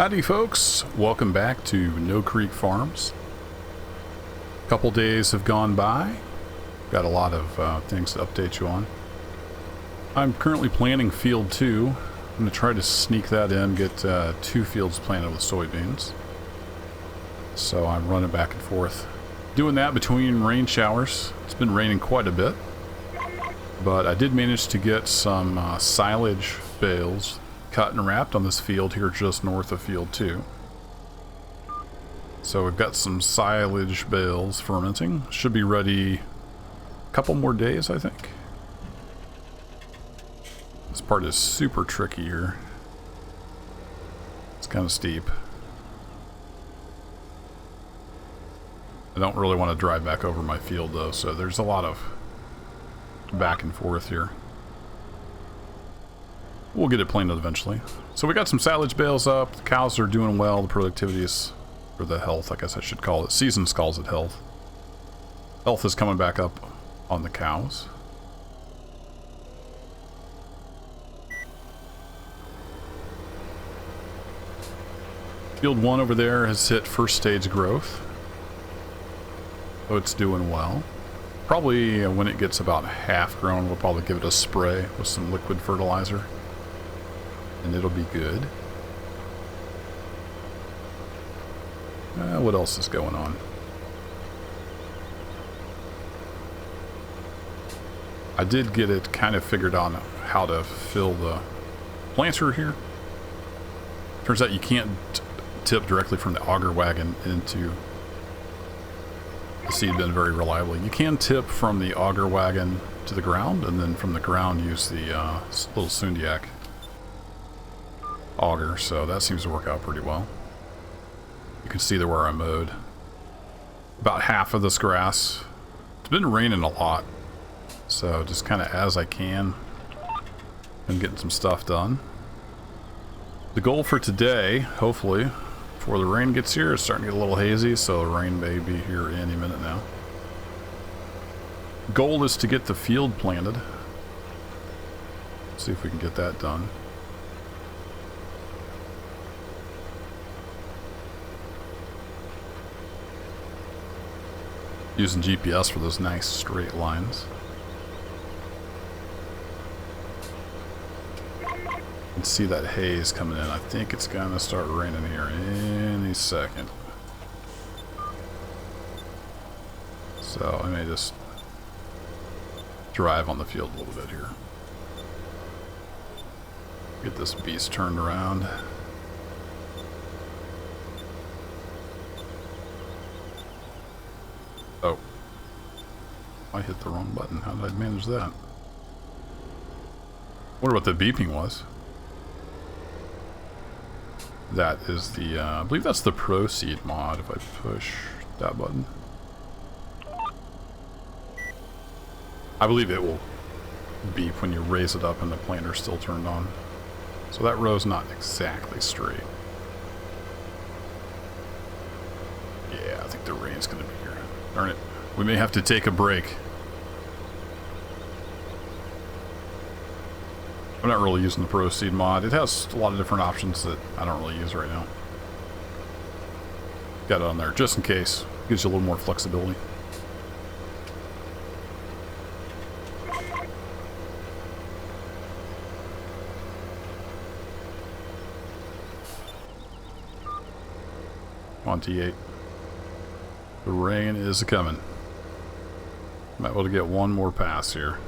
Howdy folks, welcome back to No Creek Farms. A couple days have gone by. Got a lot of things to update you on. I'm currently planting field 2. I'm going to try to sneak that in, get 2 fields planted with soybeans. So I'm running back and forth. Doing that between rain showers. It's been raining quite a bit. But I did manage to get some silage bales cut and wrapped on this field here just north of field 2. So we've got some silage bales fermenting. Should be ready a couple more days, I think. This part is super tricky here. It's kind of steep. I don't really want to drive back over my field though, so there's a lot of back and forth here. We'll get it planted eventually. So we got some silage bales up. The cows are doing well. The productivity is, or the health, I guess I should call it. Seasons calls it health. Health is coming back up on the cows. Field 1 over there has hit first stage growth. So it's doing well. Probably when it gets about half grown, we'll probably give it a spray with some liquid fertilizer. And it'll be good. What else is going on? I did get it kind of figured on how to fill the planter here. Turns out you can't tip directly from the auger wagon into the seed bin very reliably. You can tip from the auger wagon to the ground, and then from the ground use the little Sundiac auger, so that seems to work out pretty well. You can see there where I mowed about half of this grass. It's been raining a lot, so just kind of as I can, I'm getting some stuff done. The goal for today, hopefully, before the rain gets here, it's starting to get a little hazy, so the rain may be here any minute now. Goal is to get the field planted. See if we can get that done. Using GPS for those nice straight lines. You can see that haze coming in. I think it's gonna start raining here any second. So I may just drive on the field a little bit here. Get this beast turned around. Oh, I hit the wrong button. How did I manage that? Wonder what the beeping was. That is the, I believe that's the Proceed mod if I push that button. I believe it will beep when you raise it up and the planter's still turned on. So that row's not exactly straight. Yeah, I think the rain's gonna be here. Darn it. We may have to take a break. I'm not really using the Proceed mod. It has a lot of different options that I don't really use right now. Got it on there just in case. Gives you a little more flexibility. On T8. The rain is a-coming. Might be able to get one more pass here.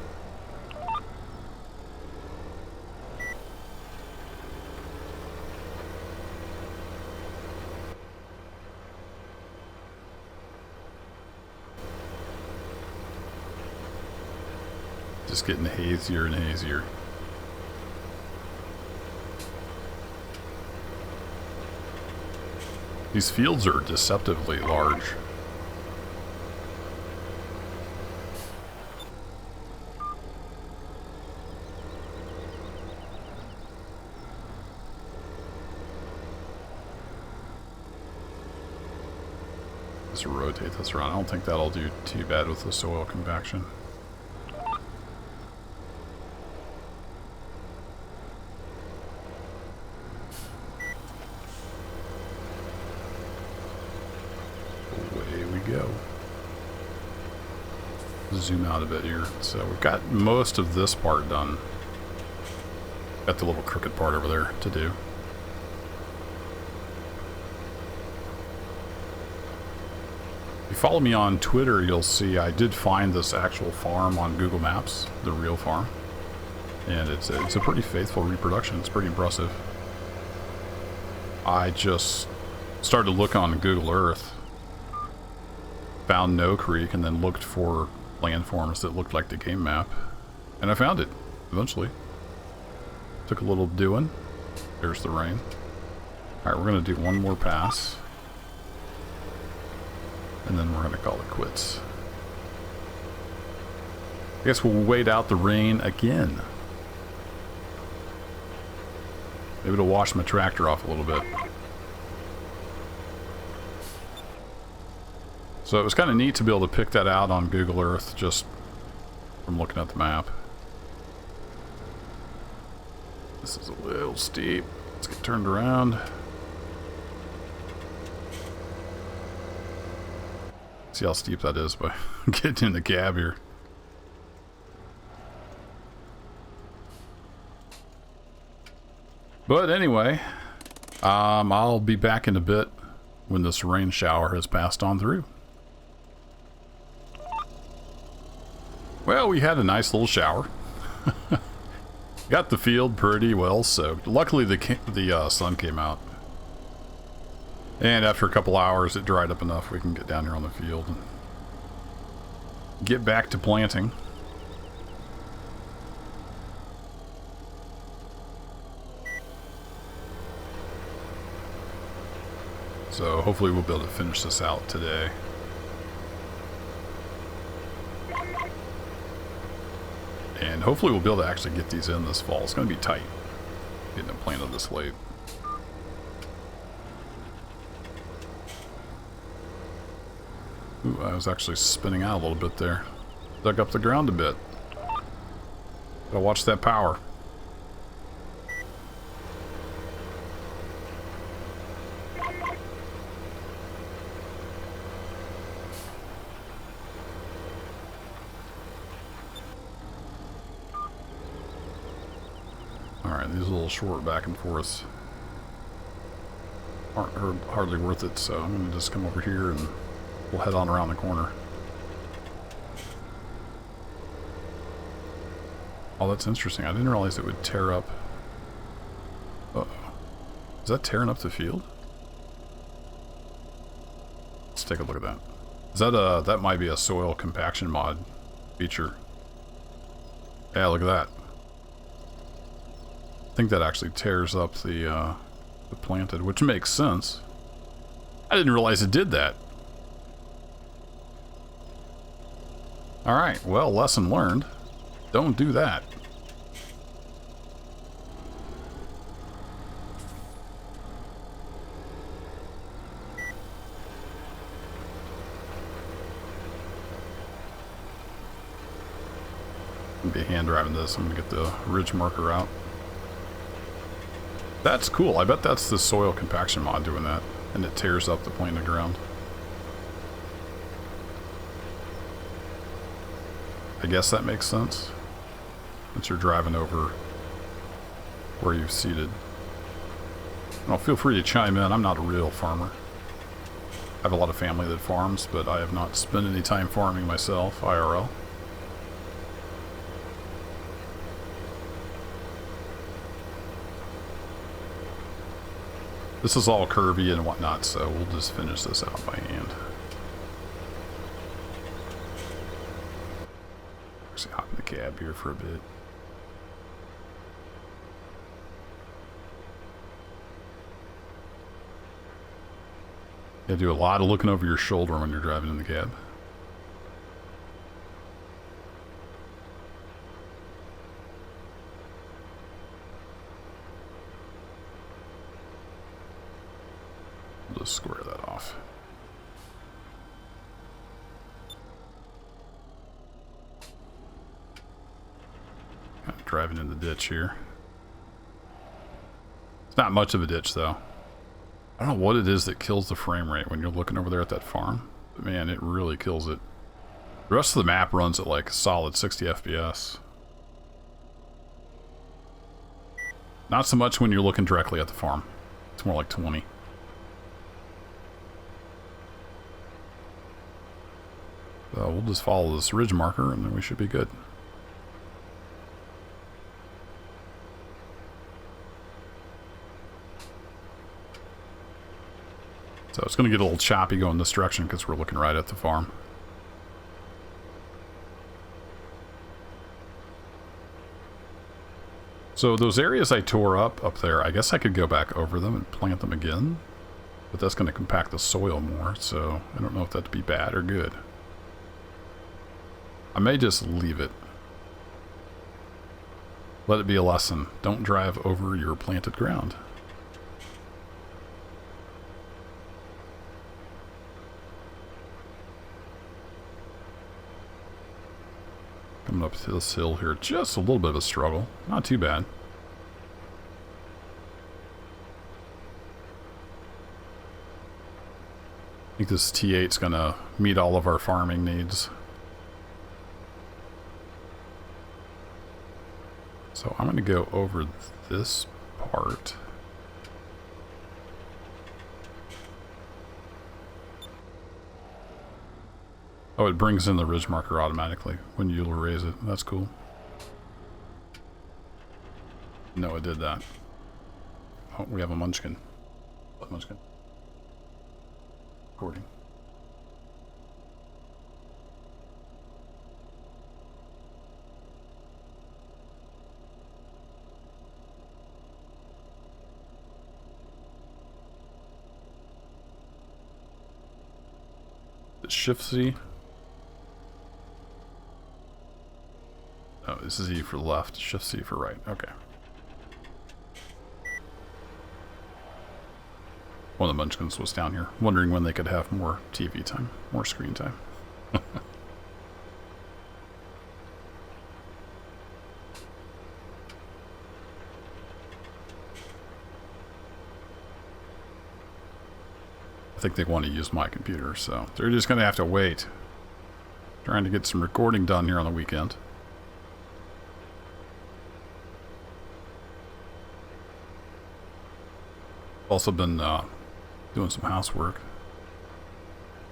Just getting hazier and hazier. These fields are deceptively large. Just rotate this around. I don't think that'll do too bad with the soil compaction. zoom out a bit here. So we've got most of this part done. Got the little crooked part over there to do. If you follow me on Twitter, you'll see I did find this actual farm on Google Maps, the real farm. And it's a pretty faithful reproduction. It's pretty impressive. I just started to look on Google Earth, found No Creek, and then looked for landforms that looked like the game map. And I found it, eventually. Took a little doing. There's the rain. Alright, we're going to do one more pass. And then we're going to call it quits. I guess we'll wait out the rain again. Maybe it'll wash my tractor off a little bit. So it was kind of neat to be able to pick that out on Google Earth just from looking at the map. This is a little steep. Let's get turned around. See how steep that is by getting in the cab here. But anyway, I'll be back in a bit when this rain shower has passed on through. Well, we had a nice little shower. Got the field pretty well soaked. Luckily, the sun came out. And after a couple hours, it dried up enough we can get down here on the field and get back to planting. So hopefully we'll be able to finish this out today. And hopefully we'll be able to actually get these in this fall. It's going to be tight getting them planted this late. Ooh, I was actually spinning out a little bit there. Dug up the ground a bit. Gotta watch that power. Alright, these little short back and forths aren't hardly worth it, so I'm gonna just come over here and we'll head on around the corner. Oh, that's interesting. I didn't realize it would tear up. Uh-oh. Is that tearing up the field? Let's take a look at that. Is that that might be a soil compaction mod feature. Yeah, look at that. I think that actually tears up the planted, which makes sense. I didn't realize it did that. Alright, well, lesson learned. Don't do that. I'm gonna be hand driving this. I'm gonna get the ridge marker out. That's cool. I bet that's the soil compaction mod doing that. And it tears up the planted ground. I guess that makes sense. Once you're driving over where you've seeded. Well, feel free to chime in. I'm not a real farmer. I have a lot of family that farms, but I have not spent any time farming myself, IRL. This is all curvy and whatnot, so we'll just finish this out by hand. Actually, hop in the cab here for a bit. You do a lot of looking over your shoulder when you're driving in the cab. Just square that off. Kind of driving in the ditch here. It's not much of a ditch though. I don't know what it is that kills the frame rate when you're looking over there at that farm. But man, it really kills it. The rest of the map runs at like a solid 60 FPS. Not so much when you're looking directly at the farm. It's more like 20. So we'll just follow this ridge marker and then we should be good. So it's going to get a little choppy going this direction because we're looking right at the farm. So those areas I tore up there, I guess I could go back over them and plant them again. But that's going to compact the soil more, so I don't know if that'd be bad or good. I may just leave it. Let it be a lesson. Don't drive over your planted ground. Coming up to this hill here, just a little bit of a struggle. Not too bad. I think this T8's gonna meet all of our farming needs. So I'm gonna go over this part. Oh, it brings in the ridge marker automatically when you raise it. That's cool. No, it did that. Oh, we have a munchkin. What munchkin? Recording. Shift C. Oh, this is E for left, Shift C for right. Okay. One of the munchkins was down here, wondering when they could have more TV time, more screen time. I think they want to use my computer, so they're just going to have to wait. Trying to get some recording done here on the weekend. Also been doing some housework.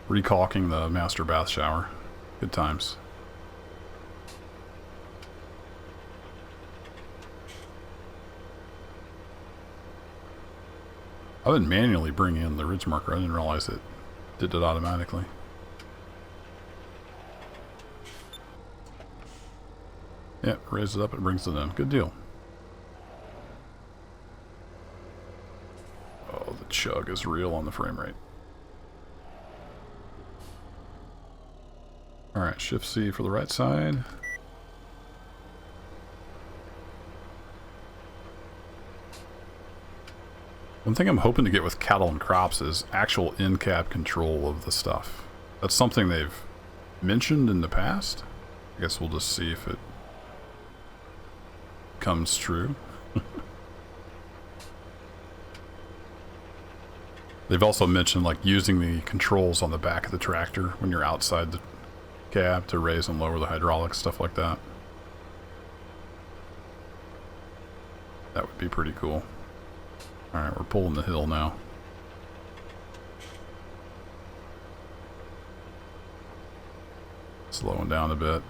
Recaulking the master bath shower. Good times. I've been manually bringing in the ridge marker. I didn't realize it did it automatically. Yeah, raise it up, it brings it in. Good deal. Oh, the chug is real on the frame rate. Alright, Shift C for the right side. One thing I'm hoping to get with cattle and crops is actual in-cab control of the stuff. That's something they've mentioned in the past. I guess we'll just see if it comes true. They've also mentioned like using the controls on the back of the tractor when you're outside the cab to raise and lower the hydraulics, stuff like that. That would be pretty cool. Alright, we're pulling the hill now. Slowing down a bit.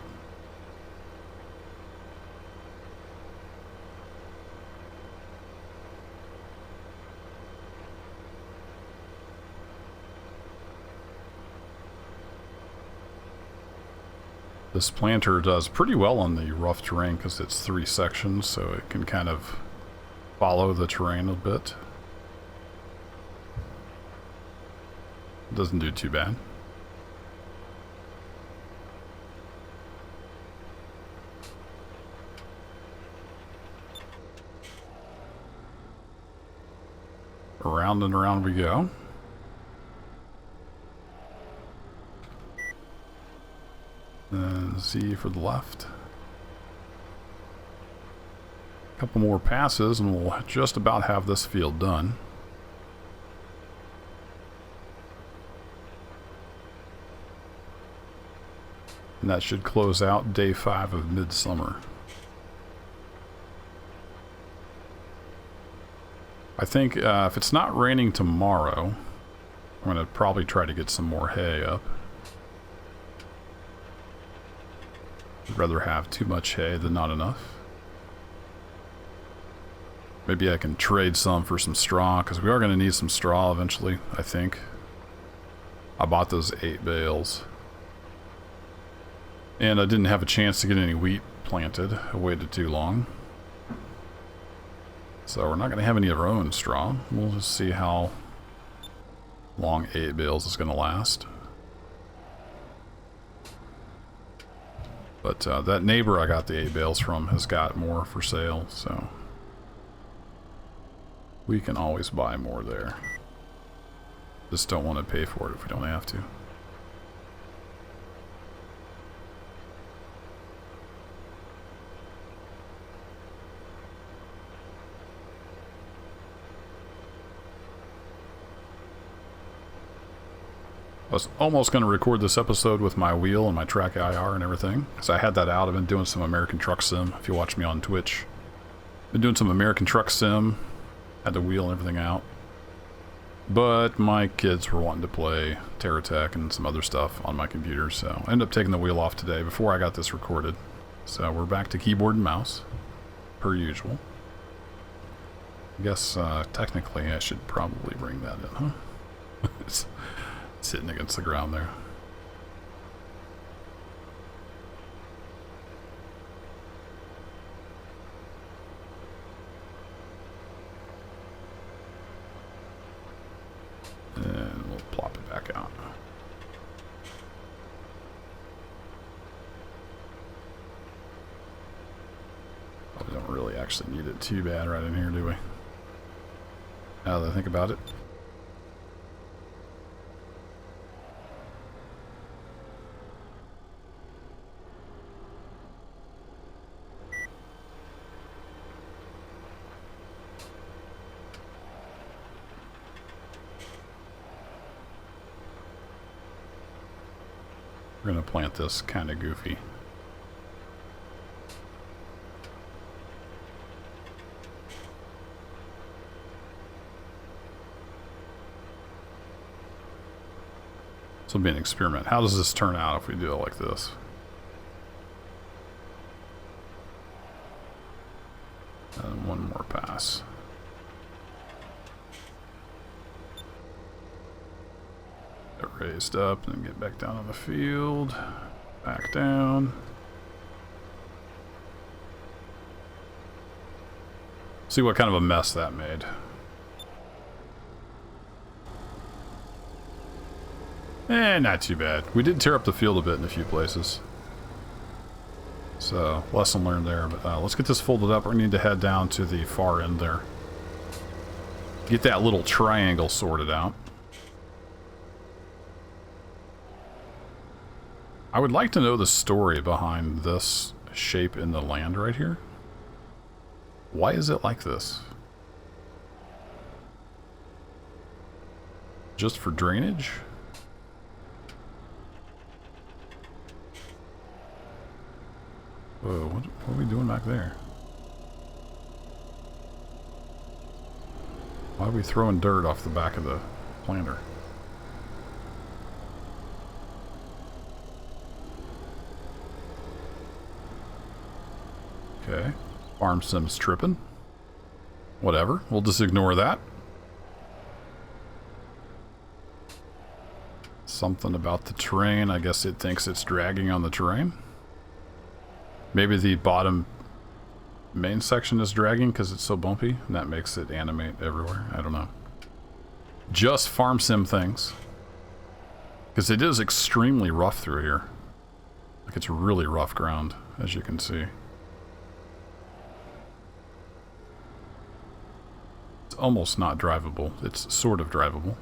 This planter does pretty well on the rough terrain because it's 3 sections, so it can kind of follow the terrain a bit. Doesn't do too bad. Around and around we go. And Z for the left. A couple more passes and we'll just about have this field done. And that should close out day 5 of midsummer. I think if it's not raining tomorrow, I'm going to probably try to get some more hay up. I'd rather have too much hay than not enough. Maybe I can trade some for some straw, because we are going to need some straw eventually, I think. I bought those 8 bales. And I didn't have a chance to get any wheat planted. I waited too long. So we're not going to have any of our own straw. We'll just see how long 8 bales is going to last. But that neighbor I got the 8 bales from has got more for sale, so we can always buy more there. Just don't want to pay for it if we don't have to. I was almost going to record this episode with my wheel and my track IR and everything, because I had that out. I've been doing some American Truck Sim, if you watch me on Twitch. Been doing some American Truck Sim, had the wheel and everything out. But my kids were wanting to play TerraTech and some other stuff on my computer, so I ended up taking the wheel off today before I got this recorded. So we're back to keyboard and mouse, per usual. I guess technically I should probably bring that in, huh? It's hitting against the ground there. And we'll plop it back out. We don't really actually need it too bad right in here, do we? Now that I think about it. We're going to plant this kind of goofy. This will be an experiment. How does this turn out if we do it like this? And one more pass. Get raised up and get back down on the field. Back down. See what kind of a mess that made. Not too bad. We did tear up the field a bit in a few places. So, lesson learned there. But let's get this folded up. We need to head down to the far end there. Get that little triangle sorted out. I would like to know the story behind this shape in the land right here. Why is it like this? Just for drainage? Whoa, what are we doing back there? Why are we throwing dirt off the back of the planter? Okay, farm sim's tripping. Whatever, we'll just ignore that. Something about the terrain, I guess it thinks it's dragging on the terrain. Maybe the bottom main section is dragging because it's so bumpy, and that makes it animate everywhere. I don't know. Just farm sim things. Because it is extremely rough through here. Like, it's really rough ground, as you can see. It's almost not drivable. It's sort of drivable.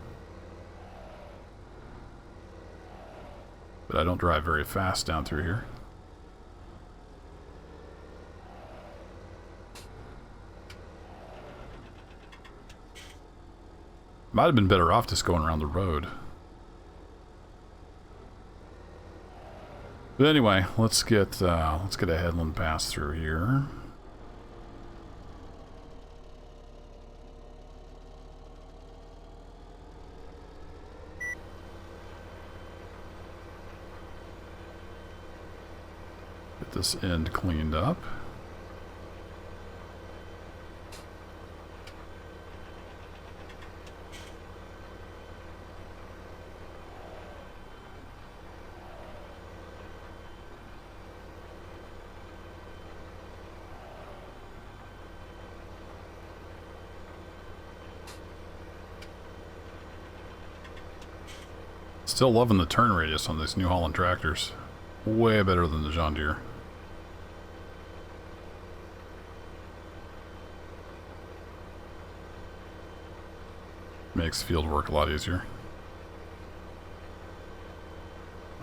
But I don't drive very fast down through here. Might have been better off just going around the road. But anyway, let's get a headland pass through here. Get this end cleaned up. Still loving the turn radius on these New Holland tractors. Way better than the John Deere. Makes field work a lot easier.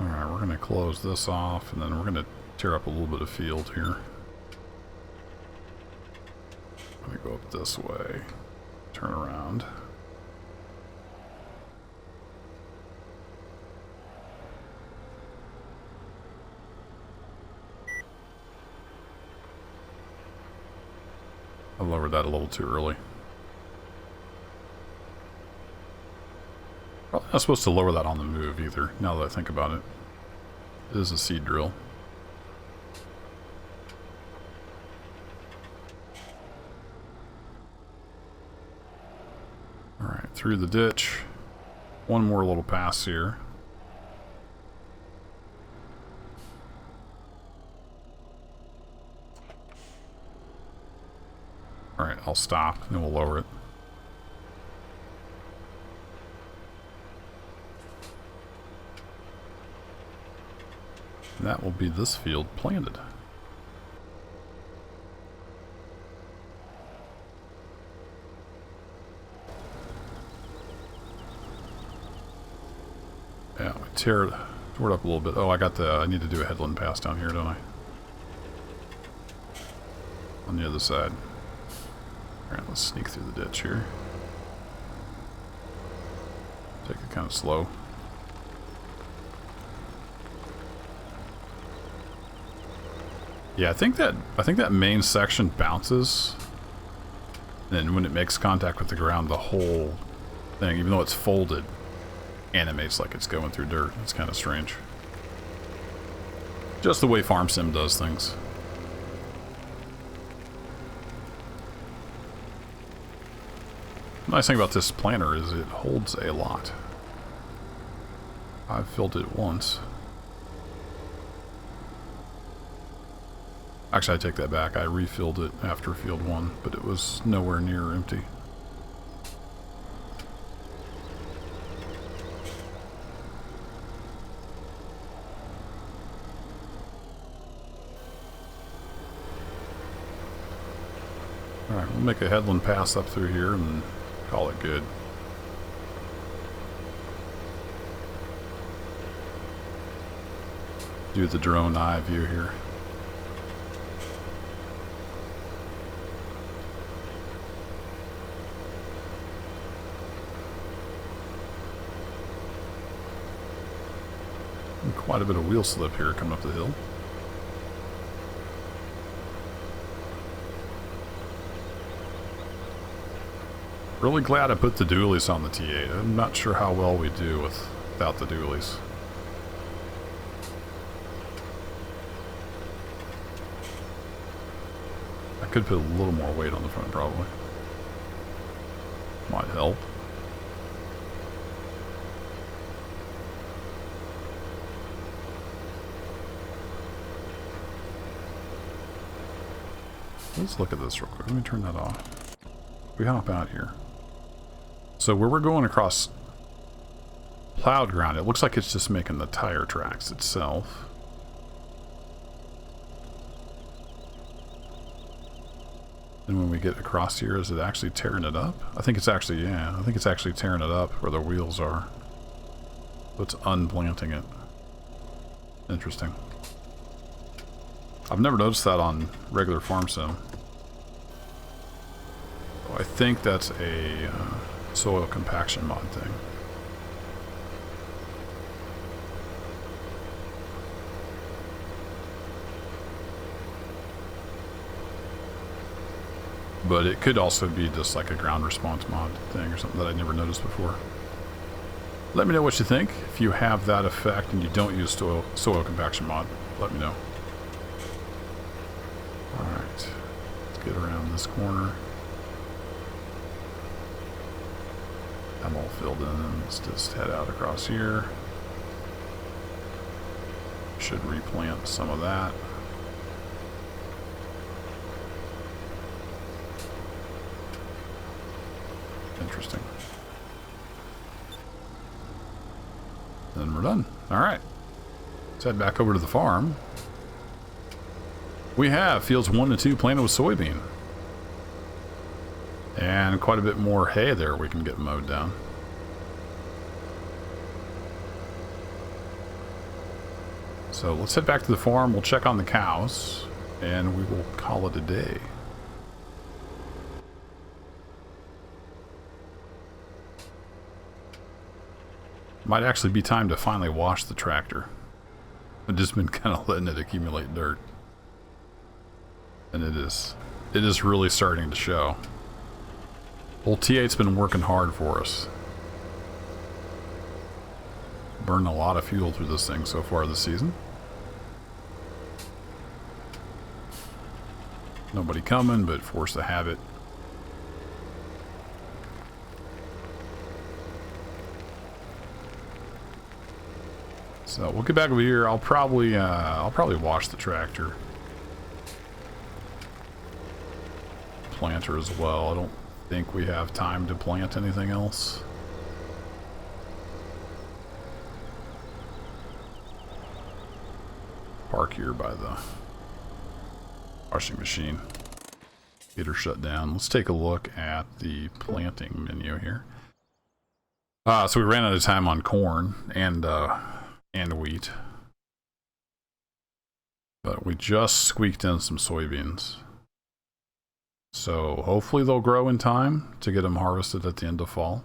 Alright, we're going to close this off, and then we're going to tear up a little bit of field here. I'm going to go up this way. Turn around. I lowered that a little too early. Probably not supposed to lower that on the move either, now that I think about it. It is a seed drill. Alright, through the ditch. One more little pass here. Alright, I'll stop, and we'll lower it. And that will be this field planted. Yeah, we tore it up a little bit. Oh, I need to do a headland pass down here, don't I? On the other side. Alright, let's sneak through the ditch here. Take it kind of slow. Yeah, I think that main section bounces, and when it makes contact with the ground, the whole thing, even though it's folded, animates like it's going through dirt. It's kind of strange. Just the way Farm Sim does things. The nice thing about this planter is it holds a lot. I've filled it once. Actually, I take that back. I refilled it after field 1, but it was nowhere near empty. Alright, we'll make a headland pass up through here and call it good. Do the drone eye view here. And quite a bit of wheel slip here coming up the hill. Really glad I put the dualies on the T8. I'm not sure how well we do without the dualies. I could put a little more weight on the front, probably. Might help. Let's look at this real quick. Let me turn that off. We hop out here. So where we're going across plowed ground, it looks like it's just making the tire tracks itself. And when we get across here, is it actually tearing it up? I think it's actually, yeah, I think it's actually tearing it up where the wheels are. So it's unplanting it. Interesting. I've never noticed that on regular Farm Sim. I think that's a soil compaction mod thing. But it could also be just like a ground response mod thing or something that I never noticed before. Let me know what you think. If you have that effect and you don't use soil compaction mod, let me know. Alright, let's get around this corner. I'm all filled in. Let's just head out across here. Should replant some of that. Interesting. Then we're done. Alright. Let's head back over to the farm. We have fields 1 and 2 planted with soybean. And quite a bit more hay there we can get mowed down. So let's head back to the farm. We'll check on the cows. And we will call it a day. Might actually be time to finally wash the tractor. I've just been kind of letting it accumulate dirt. And it is really starting to show. Old T8's been working hard for us. Burned a lot of fuel through this thing so far this season. Nobody coming, but force the habit. So we'll get back over here. I'll probably wash the tractor. Planter as well. I don't think we have time to plant anything else. Park here by the washing machine. Get her shut down. Let's take a look at the planting menu here. So we ran out of time on corn and wheat. But we just squeaked in some soybeans. So hopefully they'll grow in time to get them harvested at the end of fall.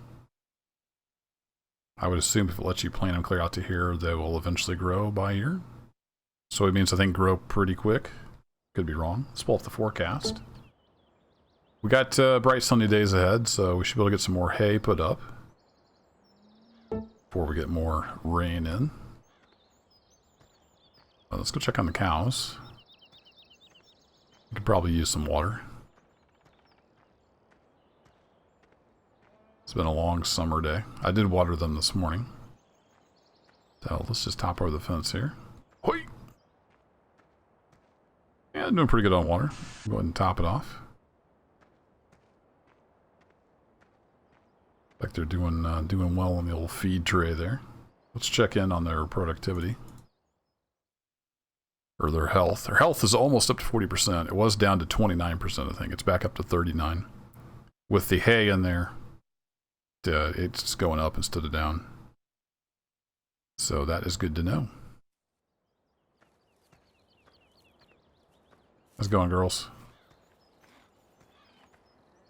I would assume if it lets you plant them clear out to here, they will eventually grow by year. Soybeans, I think, grow pretty quick. Could be wrong. Let's pull up the forecast. We got bright sunny days ahead, so we should be able to get some more hay put up before we get more rain in. Let's go check on the cows. We could probably use some water. It's been a long summer day. I did water them this morning. So let's just top over the fence here. Hoi! Yeah, doing pretty good on water. Go ahead and top it off. Like they're doing well on the old feed tray there. Let's check in on their productivity. Or their health. Their health is almost up to 40%. It was down to 29%, I think. It's back up to 39%. With the hay in there, it's going up instead of down. So that is good to know. How's it going, girls?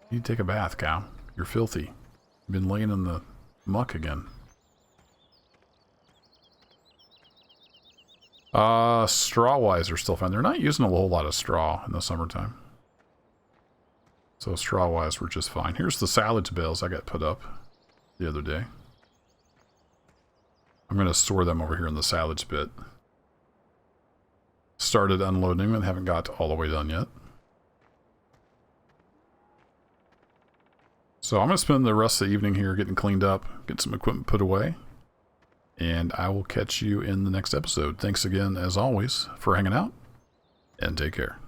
You need to take a bath, cow. You're filthy. You've been laying in the muck again. Straw-wise are still fine. They're not using a whole lot of straw in the summertime. So straw-wise, we're just fine. Here's the silage bales I got put up the other day. I'm going to store them over here in the silage bit. Started unloading and haven't got all the way done yet. So I'm going to spend the rest of the evening here getting cleaned up, get some equipment put away. And I will catch you in the next episode. Thanks again, as always, for hanging out, and take care.